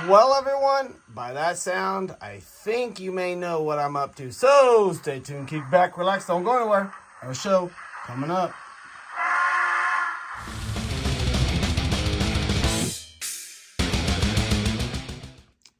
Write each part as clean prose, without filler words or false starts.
Well, everyone, by that sound, I think you may know what I'm up to. So stay tuned, kick back, relax, don't go anywhere. I have a show coming up.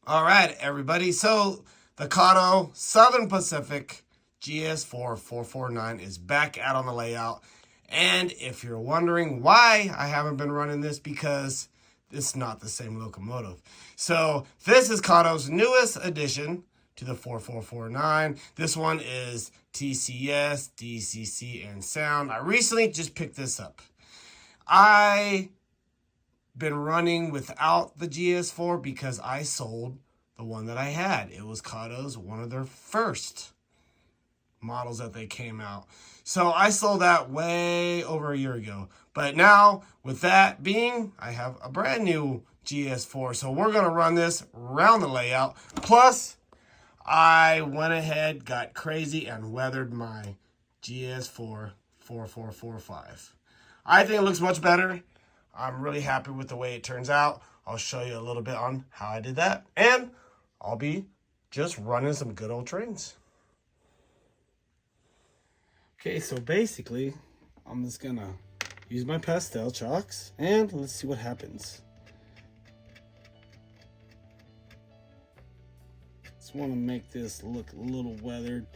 All right, everybody. So the Kato Southern Pacific GS4 449 is back out on the layout. And if you're wondering why I haven't been running this, because it's not the same locomotive. So this is Kato's newest addition to the 4449. This one is TCS, DCC, and sound. I recently just picked this up. I been running without the GS4 because I sold the one that I had. It was Kato's, one of their first models that they came out. So I sold that way over a year ago. But now, with that being, I have a brand new GS4. So we're going to run this around the layout. Plus, I went ahead, got crazy, and weathered my GS4 4445. I think it looks much better. I'm really happy with the way it turns out. I'll show you a little bit on how I did that. And I'll be just running some good old trains. Okay, so basically, I'm just gonna use my pastel chalks and let's see what happens. Just want to make this look a little weathered.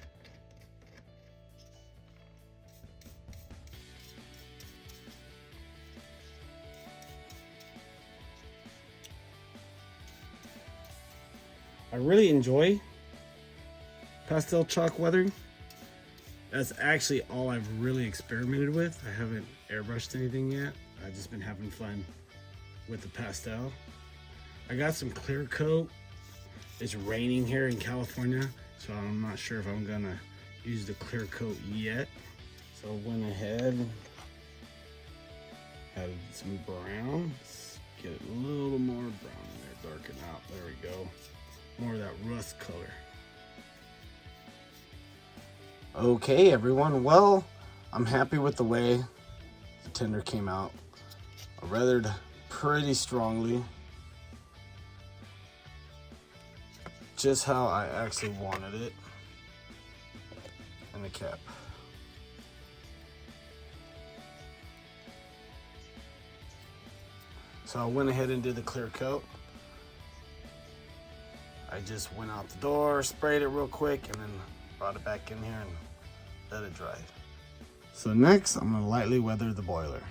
I really enjoy pastel chalk weathering. That's actually all I've really experimented with. I haven't airbrushed anything yet. I've just been having fun with the pastel. I got some clear coat. It's raining here in California, so I'm not sure if I'm gonna use the clear coat yet. So I went ahead, added some brown. Let's get a little more brown in there, darken out. There we go. More of that rust color. Okay, everyone. Well, I'm happy with the way the tender came out. I weathered pretty strongly. Just how I actually wanted it. And the cap. So I went ahead and did the clear coat. I just went out the door, sprayed it real quick, and then brought it back in here and let it dry. So next, I'm gonna lightly weather the boiler.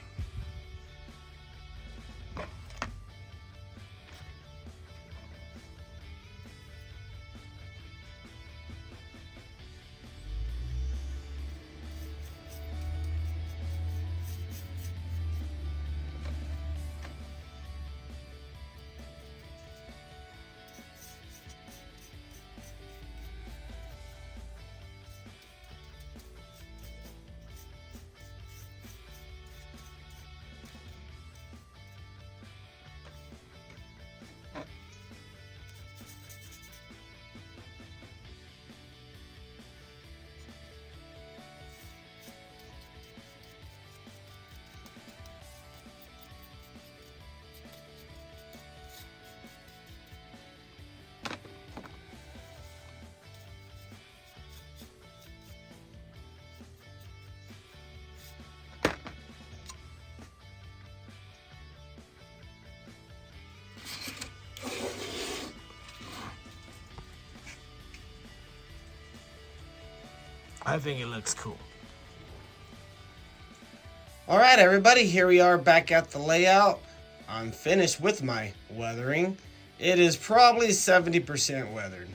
I think it looks cool. All right, everybody, here we are back at the layout. I'm finished with my weathering. It is probably 70% weathered.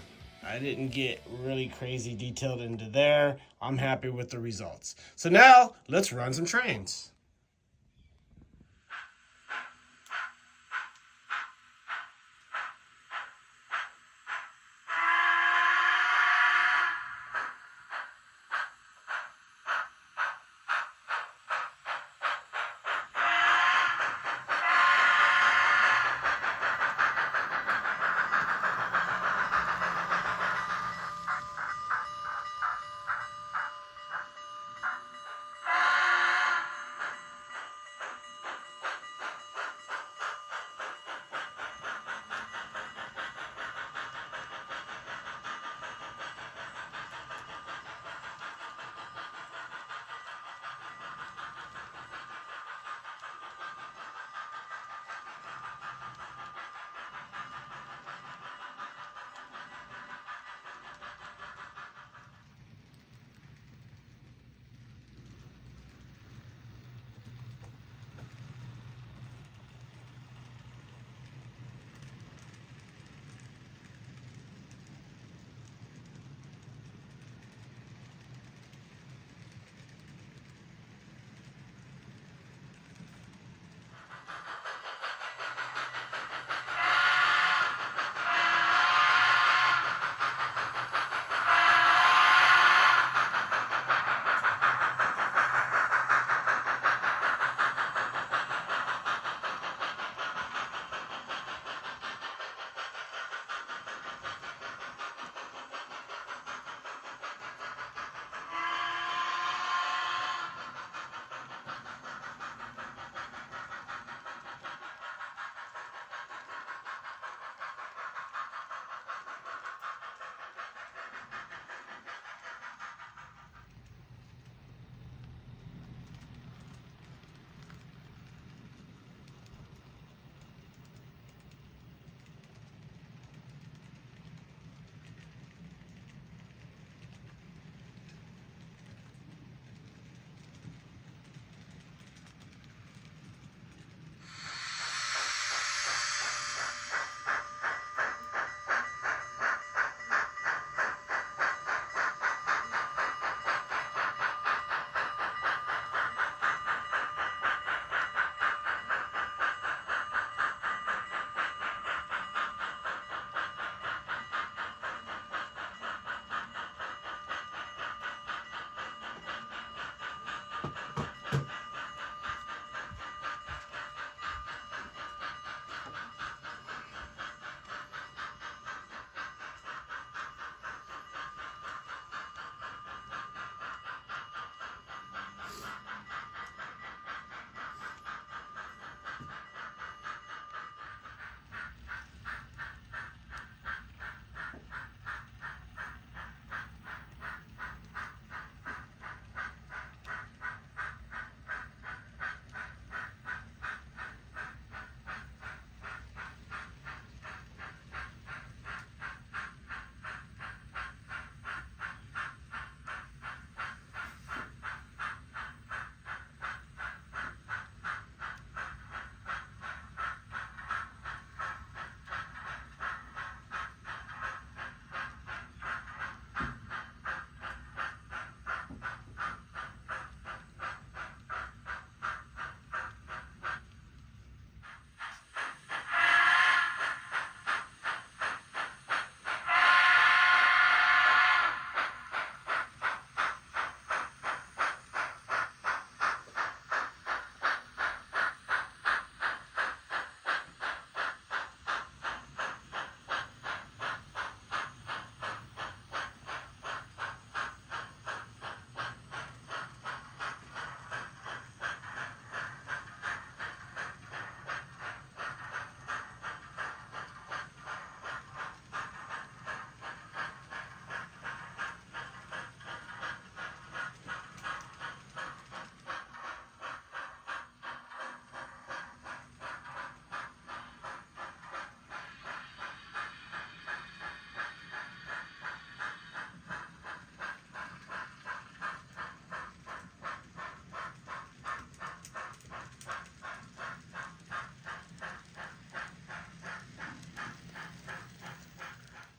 I didn't get really crazy detailed into there. I'm happy with the results. So now let's run some trains.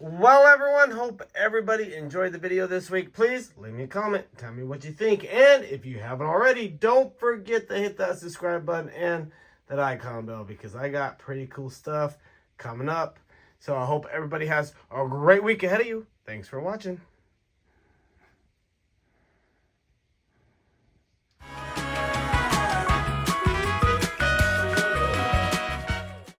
Well, everyone, hope everybody enjoyed the video this week. Please leave me a comment. Tell me what you think. And if you haven't already, don't forget to hit that subscribe button and that icon bell, because I got pretty cool stuff coming up. So I hope everybody has a great week ahead of you. Thanks for watching.